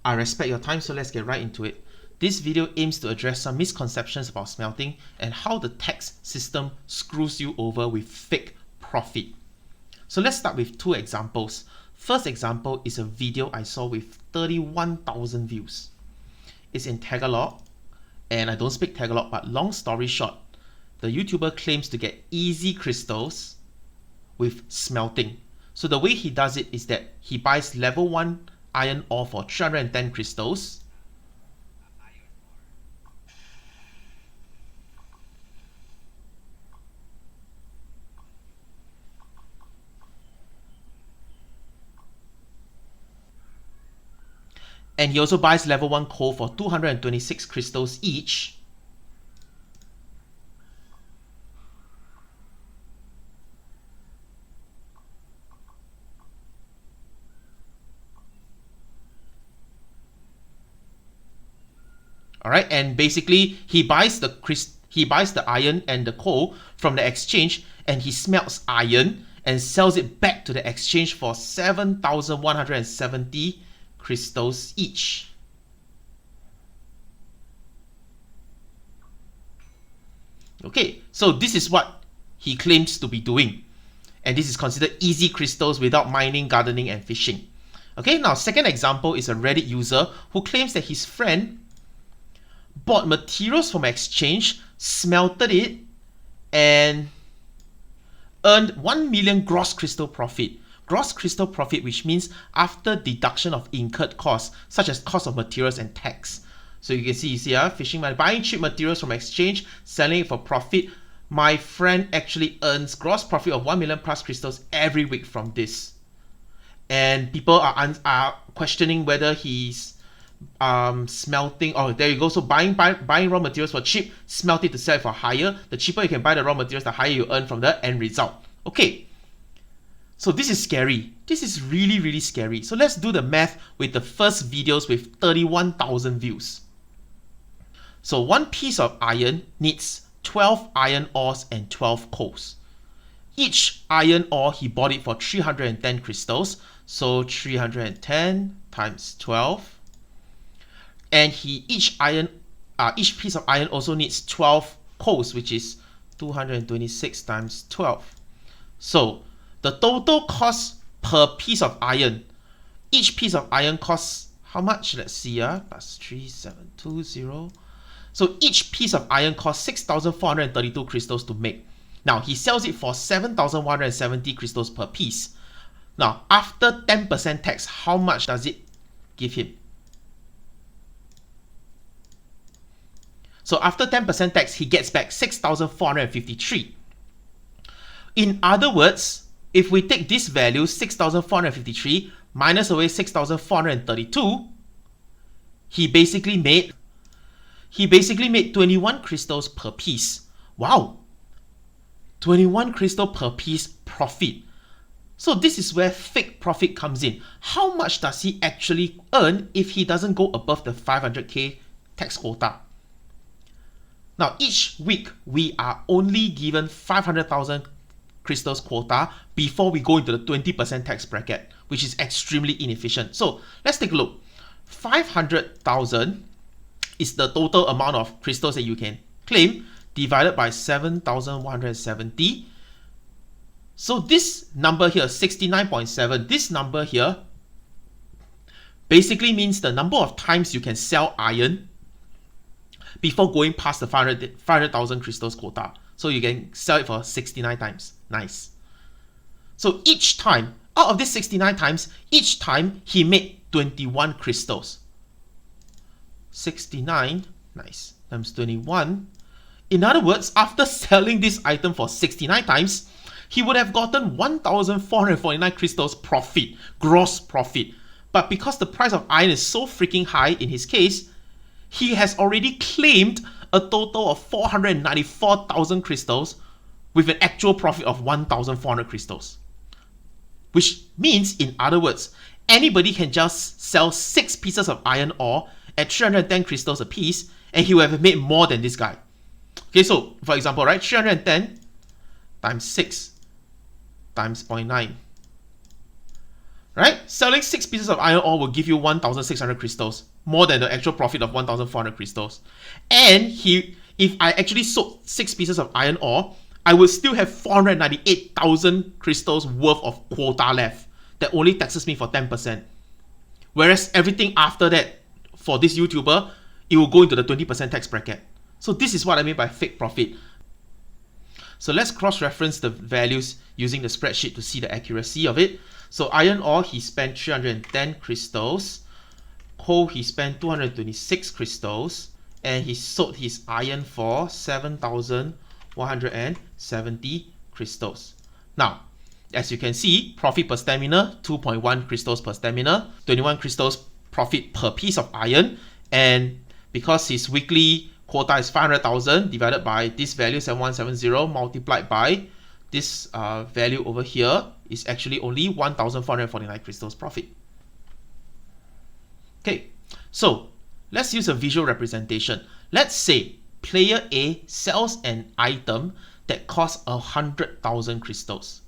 I respect your time, so let's get right into it. This video aims to address some misconceptions about smelting and how the tax system screws you over with fake profit. So let's start with two examples. First example is a video I saw with 31,000 views. It's in Tagalog, and I don't speak Tagalog, but long story short, the YouTuber claims to get easy crystals with smelting. So the way he does it is that he buys level 1 iron ore for 310 crystals. And he also buys level 1 coal for 226 crystals each. Alright, and basically he buys the iron and the coal from the exchange, and he smelts iron and sells it back to the exchange for 7,170 crystals each. Okay, so this is what he claims to be doing, and this is considered easy crystals without mining, gardening, and fishing. Okay, now second example is a Reddit user who claims that his friend bought materials from exchange, smelted it, and earned 1 million gross crystal profit. Gross crystal profit, which means after deduction of incurred costs, such as cost of materials and tax. So you can see, fishing, buying cheap materials from exchange, selling it for profit. My friend actually earns gross profit of 1 million plus crystals every week from this. And people are questioning whether he's smelting. Oh, there you go. So buying raw materials for cheap, smelt it to sell it for higher. The cheaper you can buy the raw materials, the higher you earn from the end result. Okay, so this is scary. This is really, really scary. So let's do the math with the first videos with 31,000 views. So one piece of iron needs 12 iron ores and 12 coals. Each iron ore, he bought it for 310 crystals. So 310 times 12. And each piece of iron also needs 12 coals, which is 226 times 12. So the total cost per piece of iron, each piece of iron costs how much? Let's see, plus 3720. So each piece of iron costs 6,432 crystals to make. Now he sells it for 7,170 crystals per piece. Now after 10% tax, how much does it give him? So after 10% tax, he gets back 6,453. In other words, if we take this value, 6,453, minus away 6,432, he basically made 21 crystals per piece. Wow! 21 crystal per piece profit. So this is where fake profit comes in. How much does he actually earn if he doesn't go above the 500k tax quota? Now, each week, we are only given 500,000 crystals quota before we go into the 20% tax bracket, which is extremely inefficient. So let's take a look. 500,000 is the total amount of crystals that you can claim, divided by 7,170. So this number here, 69.7, this number here basically means the number of times you can sell iron before going past the 500,000 crystals quota. So you can sell it for 69 times. Nice. So each time, out of this 69 times, each time he made 21 crystals. 69, nice, times 21. In other words, after selling this item for 69 times, he would have gotten 1,449 crystals profit, gross profit. But because the price of iron is so freaking high in his case, he has already claimed a total of 494,000 crystals with an actual profit of 1,400 crystals. Which means, in other words, anybody can just sell 6 pieces of iron ore at 310 crystals a piece, and he will have made more than this guy. Okay, so for example, right, 310 times 6 times 0.9 right? Selling 6 pieces of iron ore will give you 1,600 crystals, more than the actual profit of 1,400 crystals. And if I actually sold 6 pieces of iron ore, I would still have 498,000 crystals worth of quota left that only taxes me for 10%. Whereas everything after that, for this YouTuber, it will go into the 20% tax bracket. So this is what I mean by fake profit. So let's cross-reference the values using the spreadsheet to see the accuracy of it. So iron ore, he spent 310 crystals. Coal, he spent 226 crystals. And he sold his iron for 7,170 crystals. Now, as you can see, profit per stamina, 2.1 crystals per stamina, 21 crystals profit per piece of iron. And because his weekly quota is 500,000 divided by this value 7170 multiplied by this value over here is actually only 1,449 crystals profit. Okay, so let's use a visual representation. Let's say player A sells an item that costs 100,000 crystals.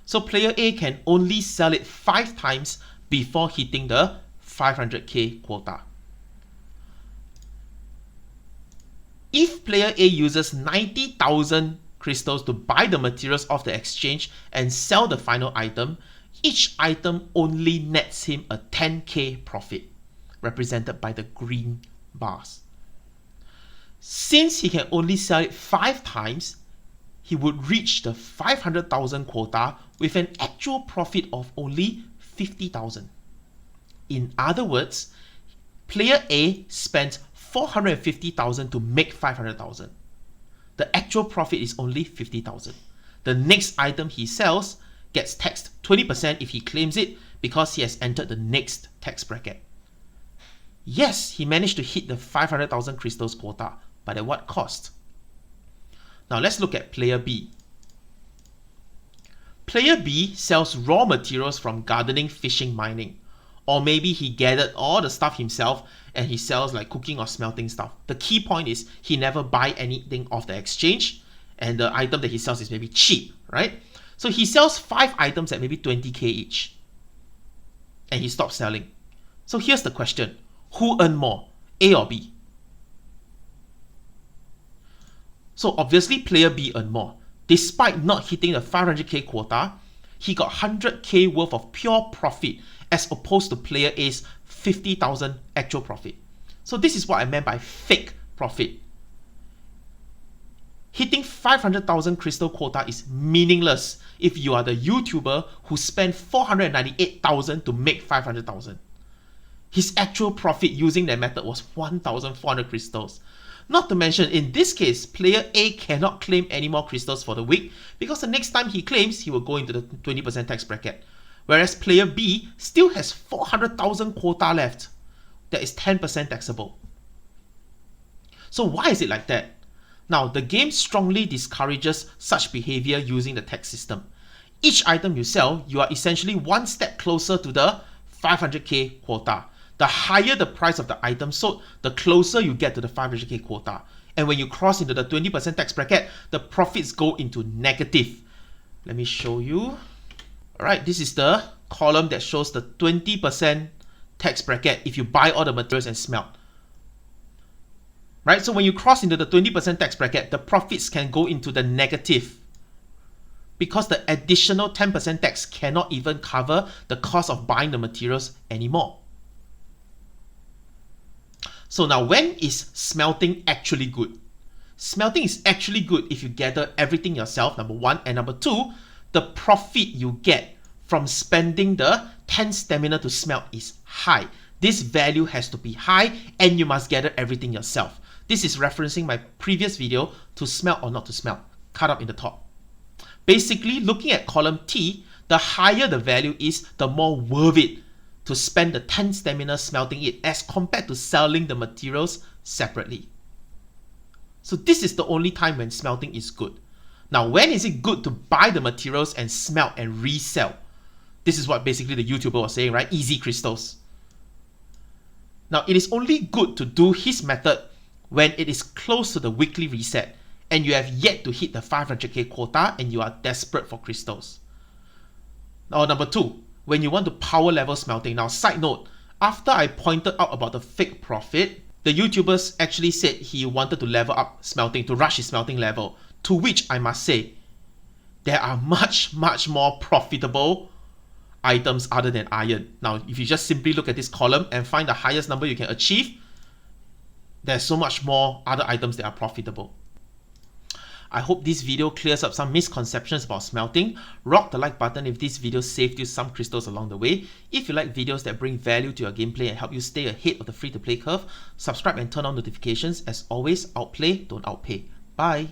So player A can only sell it 5 times before hitting the 500k quota. If player A uses 90,000 crystals to buy the materials off the exchange and sell the final item, each item only nets him a 10k profit, represented by the green bars. Since he can only sell it 5 times, he would reach the 500,000 quota with an actual profit of only 50,000. In other words, player A spent 450,000 to make 500,000. The actual profit is only 50,000. The next item he sells gets taxed 20% if he claims it because he has entered the next tax bracket. Yes, he managed to hit the 500,000 crystals quota, but at what cost? Now let's look at player B. Player B sells raw materials from gardening, fishing, mining. Or maybe he gathered all the stuff himself and he sells like cooking or smelting stuff. The key point is he never buy anything off the exchange and the item that he sells is maybe cheap, right? So he sells 5 items at maybe 20k each and he stops selling. So here's the question. Who earned more, A or B? So obviously player B earned more. Despite not hitting the 500k quota, he got 100k worth of pure profit as opposed to player A's 50,000 actual profit. So this is what I meant by fake profit. Hitting 500,000 crystal quota is meaningless if you are the YouTuber who spent 498,000 to make 500,000. His actual profit using that method was 1,400 crystals. Not to mention, in this case, player A cannot claim any more crystals for the week because the next time he claims, he will go into the 20% tax bracket. Whereas player B still has 400,000 quota left. That is 10% taxable. So why is it like that? Now, the game strongly discourages such behavior using the tax system. Each item you sell, you are essentially one step closer to the 500k quota. The higher the price of the item sold, the closer you get to the 500k quota. And when you cross into the 20% tax bracket, the profits go into negative. Let me show you. Alright, this is the column that shows the 20% tax bracket if you buy all the materials and smelt. Right, so when you cross into the 20% tax bracket, the profits can go into the negative because the additional 10% tax cannot even cover the cost of buying the materials anymore. So now, when is smelting actually good? Smelting is actually good if you gather everything yourself, number 1, and number 2, the profit you get from spending the 10 stamina to smelt is high. This value has to be high and you must gather everything yourself. This is referencing my previous video, to smelt or not to smelt, cut up in the top. Basically, looking at column T, the higher the value is, the more worth it to spend the 10 stamina smelting it as compared to selling the materials separately. So this is the only time when smelting is good. Now, when is it good to buy the materials and smelt and resell? This is what basically the YouTuber was saying, right? Easy crystals. Now, it is only good to do his method when it is close to the weekly reset and you have yet to hit the 500k quota and you are desperate for crystals. Now, number 2, when you want to power level smelting. Now, side note, after I pointed out about the fake profit, the YouTubers actually said he wanted to level up smelting, to rush his smelting level, to which I must say, there are much more profitable items other than iron. Now, if you just simply look at this column and find the highest number you can achieve, there's so much more other items that are profitable. I hope this video clears up some misconceptions about smelting. Rock the like button if this video saved you some crystals along the way. If you like videos that bring value to your gameplay and help you stay ahead of the free-to-play curve, subscribe and turn on notifications. As always, outplay, don't outpay. Bye!